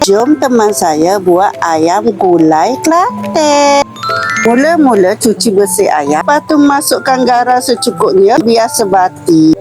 Jom teman saya buat ayam gulai Kelantan. Mula-mula cuci bersih ayam, lepas tu masukkan garam secukupnya, biar sebati.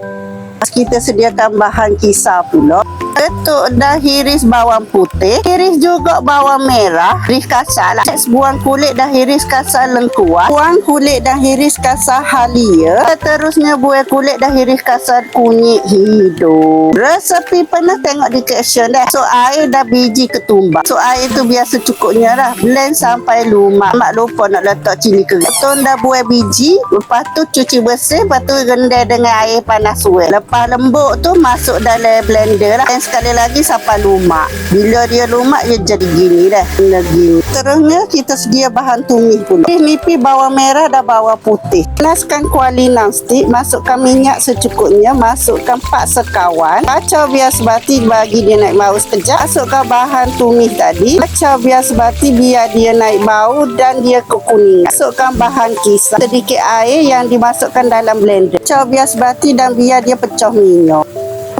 Kita sediakan bahan kisar pula. Letuk dah hiris bawang putih, hiris juga bawang merah, hiris kasar lah. Buang kulit dah hiris kasar lengkuas, buang kulit dah hiris kasar halia. Seterusnya buang kulit dah hiris kasar kunyit hidung. Resepi pernah tengok di caption dah. So air dah biji ketumbar. So air tu biar secukupnya lah. Blend sampai lumak. Mak lupa nak letak cili kering. Betul dah buang biji, lepas tu cuci bersih, lepas tu rendam dengan air panas suai. Lepas lembut tu masuk dalam blender lah. Dan sekali lagi sampai lumak. Bila dia lumak dia jadi gini dah. Gini. Terusnya kita sedia bahan tumis pula. Nipis bawang merah dan bawang putih. Panaskan kuali nonstick, masukkan minyak secukupnya, masukkan 4 sekawan. Kacau biar sebati bagi dia naik bau sekejap. Masukkan bahan tumis tadi. Kacau biar sebati biar dia naik bau dan dia kekuningan. Masukkan bahan kisar. Sedikit air yang dimasukkan dalam blender. Kacau biar sebati dan biar dia pecah minyak.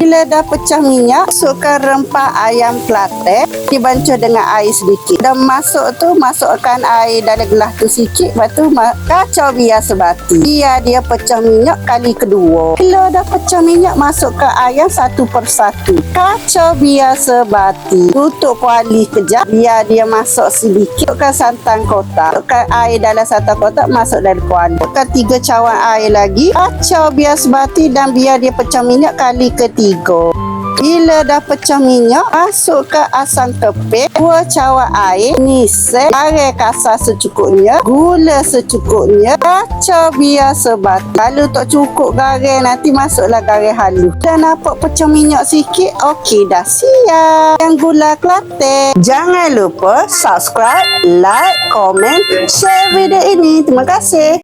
Bila dah pecah minyak, masukkan rempah ayam Kelantan, dibancuh dengan air sedikit. Dan masukkan air dalam gelas tu sikit. Lepas tu kacau biar sebati. Biar dia pecah minyak kali kedua. Bila dah pecah minyak, masukkan ayam satu persatu. Kacau biar sebati. Tutup kuali kejap biar dia masuk sedikit. Masukkan santan kotak. Masukkan air dalam santan kotak, masuk dalam kuali. Masukkan 3 cawan air lagi. Kacau biar sebati dan biar dia pecah minyak kali ketiga. Bila dah pecah minyak, masukkan asam kepik, 2 cawan air, nisep, garam kasar secukupnya, gula secukupnya, kacau biar sebati. Kalau tak cukup garam, nanti masuklah garam halus. Dan nampak pecah minyak sikit, okey dah siap. Yang gula Kelantan. Jangan lupa subscribe, like, komen, share video ini. Terima kasih.